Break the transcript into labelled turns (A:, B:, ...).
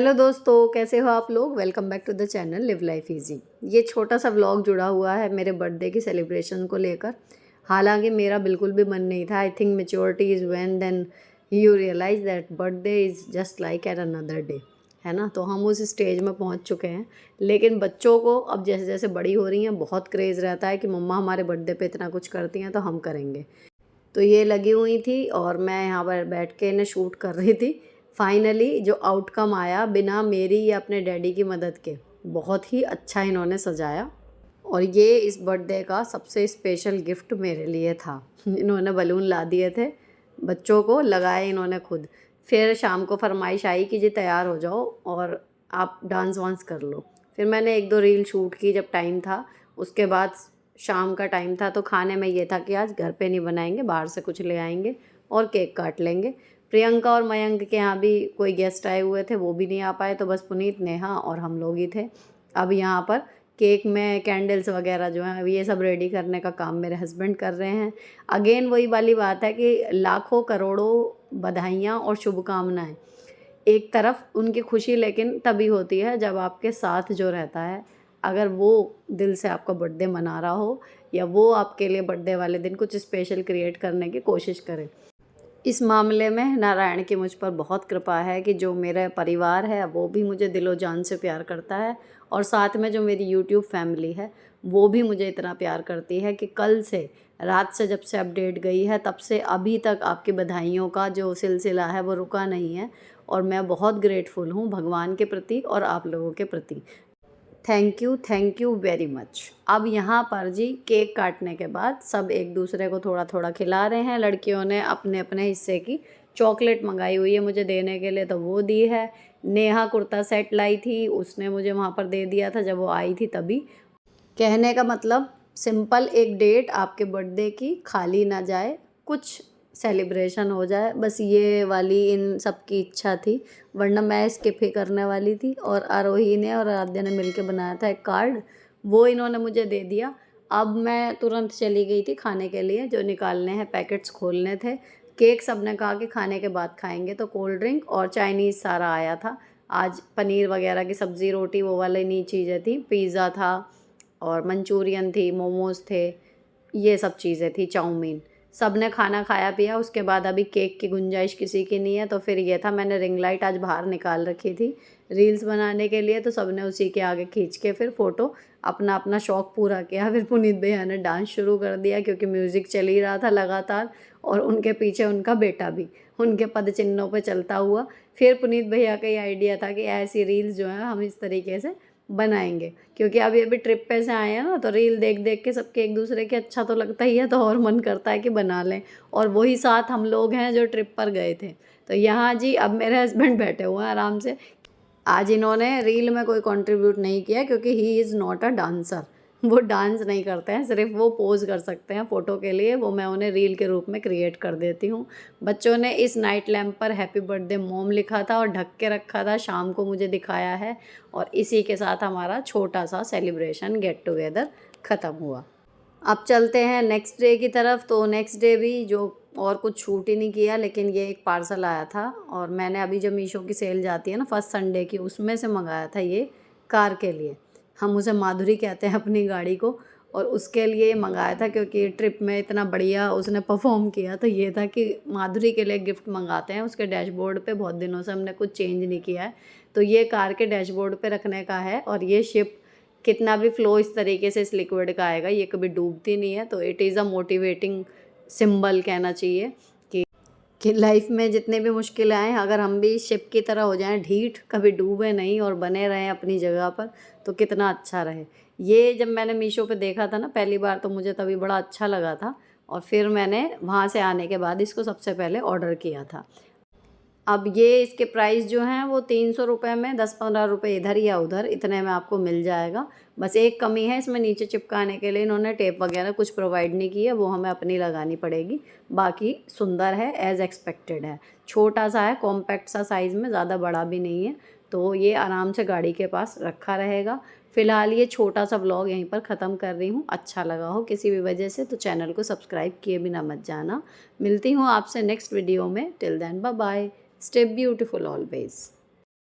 A: Hello दोस्तों, कैसे हो आप लोग। Welcome back to the channel Live Life Easy. ये छोटा सा व्लॉग जुड़ा हुआ है मेरे बर्थडे की सेलिब्रेशन को लेकर। हालांकि मेरा बिल्कुल भी मन नहीं था। I think maturity is when then you realise that birthday is just like at another day, है ना। तो हम उस स्टेज में पहुंच चुके हैं। लेकिन बच्चों को अब जैसे जैसे बड़ी हो रही हैं बहुत क्रेज़ रहता है कि मम्मा हमारे बर्थडे पे इतना कुछ करती हैं तो हम करेंगे। तो ये लगी हुई थी और मैं यहाँ पर बैठ के इन्हें शूट कर रही थी। फाइनली जो आउटकम आया बिना मेरी या अपने डैडी की मदद के, बहुत ही अच्छा इन्होंने सजाया। और ये इस बर्थडे का सबसे स्पेशल गिफ्ट मेरे लिए था। इन्होंने बलून ला दिए थे, बच्चों को लगाए इन्होंने खुद। फिर शाम को फरमाइश आई कि जी तैयार हो जाओ और आप डांस वांस कर लो। फिर मैंने एक दो रील शूट की जब टाइम था। उसके बाद शाम का टाइम था तो खाने में ये था कि आज घर पे नहीं बनाएंगे, बाहर से कुछ ले आएंगे और केक काट लेंगे। प्रियंका और मयंक के यहाँ भी कोई गेस्ट आए हुए थे, वो भी नहीं आ पाए, तो बस पुनीत, नेहा और हम लोग ही थे। अब यहाँ पर केक में कैंडल्स वगैरह जो हैं ये सब रेडी करने का काम मेरे हस्बैंड कर रहे हैं। अगेन वही वाली बात है कि लाखों करोड़ों बधाइयाँ और शुभकामनाएं। एक तरफ उनकी खुशी लेकिन तभी होती है जब आपके साथ जो रहता है, अगर वो दिल से आपका बर्थडे मना रहा हो या वो आपके लिए बर्थडे वाले दिन कुछ स्पेशल क्रिएट करने की कोशिश करे। इस मामले में नारायण की मुझ पर बहुत कृपा है कि जो मेरा परिवार है वो भी मुझे दिलो जान से प्यार करता है और साथ में जो मेरी यूट्यूब फैमिली है वो भी मुझे इतना प्यार करती है कि कल से, रात से जब से अपडेट गई है तब से अभी तक आपकी बधाइयों का जो सिलसिला है वो रुका नहीं है। और मैं बहुत ग्रेटफुल हूँ भगवान के प्रति और आप लोगों के प्रति। Thank you very much. अब यहाँ पर जी केक काटने के बाद सब एक दूसरे को थोड़ा थोड़ा खिला रहे हैं। लड़कियों ने अपने अपने हिस्से की चॉकलेट मंगाई हुई है मुझे देने के लिए, तो वो दी है। नेहा कुर्ता सेट लाई थी, उसने मुझे वहाँ पर दे दिया था जब वो आई थी तभी। कहने का मतलब सिंपल एक डेट आपके बर्थडे की खाली ना जाए, कुछ सेलिब्रेशन हो जाए, बस ये वाली इन सब की इच्छा थी। वरना मैं स्किप ही करने वाली थी। और आरोही ने और आराध्या ने मिलकर बनाया था एक कार्ड, वो इन्होंने मुझे दे दिया। अब मैं तुरंत चली गई थी खाने के लिए, जो निकालने हैं पैकेट्स खोलने थे। केक सब ने कहा कि खाने के बाद खाएंगे, तो कोल्ड ड्रिंक और चाइनीज़ सारा आया था। आज पनीर वगैरह की सब्ज़ी रोटी वो वाली नहीं चीज़ें थी। पिज़्ज़ा था और मंचूरियन थी, मोमोज़ थे, ये सब चीज़ें थी, चाउमीन। सब ने खाना खाया पिया। उसके बाद अभी केक की गुंजाइश किसी की नहीं है, तो फिर ये था, मैंने रिंग लाइट आज बाहर निकाल रखी थी रील्स बनाने के लिए, तो सब ने उसी के आगे खींच के फिर फ़ोटो अपना अपना शौक़ पूरा किया। फिर पुनीत भैया ने डांस शुरू कर दिया क्योंकि म्यूज़िक चल ही रहा था लगातार, और उनके पीछे उनका बेटा भी उनके पद चिन्हों पे चलता हुआ। फिर पुनीत भैया का ये आइडिया था कि ऐसी रील्स जो है हम इस तरीके से बनाएंगे, क्योंकि अभी ट्रिप पे से आए हैं ना, तो रील देख देख के सबके एक दूसरे के अच्छा तो लगता ही है, तो और मन करता है कि बना लें। और वही साथ हम लोग हैं जो ट्रिप पर गए थे। तो यहाँ जी अब मेरे हस्बैंड बैठे हुए हैं आराम से। आज इन्होंने रील में कोई कंट्रीब्यूट नहीं किया क्योंकि he is not a dancer. वो डांस नहीं करते हैं, सिर्फ वो पोज कर सकते हैं फ़ोटो के लिए, वो मैं उन्हें रील के रूप में क्रिएट कर देती हूँ। बच्चों ने इस नाइट लैम्प पर हैप्पी बर्थडे मॉम लिखा था और ढक के रखा था, शाम को मुझे दिखाया है। और इसी के साथ हमारा छोटा सा सेलिब्रेशन गेट टुगेदर ख़त्म हुआ। अब चलते हैं नेक्स्ट डे की तरफ। तो नेक्स्ट डे भी जो और कुछ शूट ही नहीं किया, लेकिन ये एक पार्सल आया था और मैंने अभी जो मीशो की सेल जाती है ना फर्स्ट संडे की, उसमें से मंगाया था ये कार के लिए। हम उसे माधुरी कहते हैं अपनी गाड़ी को, और उसके लिए मंगाया था क्योंकि ट्रिप में इतना बढ़िया उसने परफॉर्म किया। तो ये था कि माधुरी के लिए गिफ्ट मंगाते हैं। उसके डैशबोर्ड पे बहुत दिनों से हमने कुछ चेंज नहीं किया है, तो ये कार के डैशबोर्ड पे रखने का है। और ये शिप कितना भी फ्लो इस तरीके से इस लिक्विड का आएगा, ये कभी डूबती नहीं है। तो it is a motivating symbol कहना चाहिए कि लाइफ में जितने भी मुश्किलें आएँ, अगर हम भी शिप की तरह हो जाएं ढीठ, कभी डूबे नहीं और बने रहें अपनी जगह पर, तो कितना अच्छा रहे। ये जब मैंने मीशो पे देखा था ना पहली बार, तो मुझे तभी बड़ा अच्छा लगा था और फिर मैंने वहाँ से आने के बाद इसको सबसे पहले ऑर्डर किया था। अब ये इसके प्राइस जो हैं वो 300 रुपये में 10-15 रुपये इधर या उधर इतने में आपको मिल जाएगा। बस एक कमी है, इसमें नीचे चिपकाने के लिए इन्होंने टेप वगैरह कुछ प्रोवाइड नहीं की है, वो हमें अपनी लगानी पड़ेगी। बाकी सुंदर है, एज़ एक्सपेक्टेड है। छोटा सा है, कॉम्पैक्ट सा साइज़ में, ज़्यादा बड़ा भी नहीं है, तो ये आराम से गाड़ी के पास रखा रहेगा। फ़िलहाल ये छोटा सा व्लॉग यहीं पर ख़त्म कर रही हूँ। अच्छा लगा हो किसी भी वजह से तो चैनल को सब्सक्राइब किए बिना मत जाना। मिलती हूँ आपसे नेक्स्ट वीडियो में। Till then bye bye. Stay beautiful always.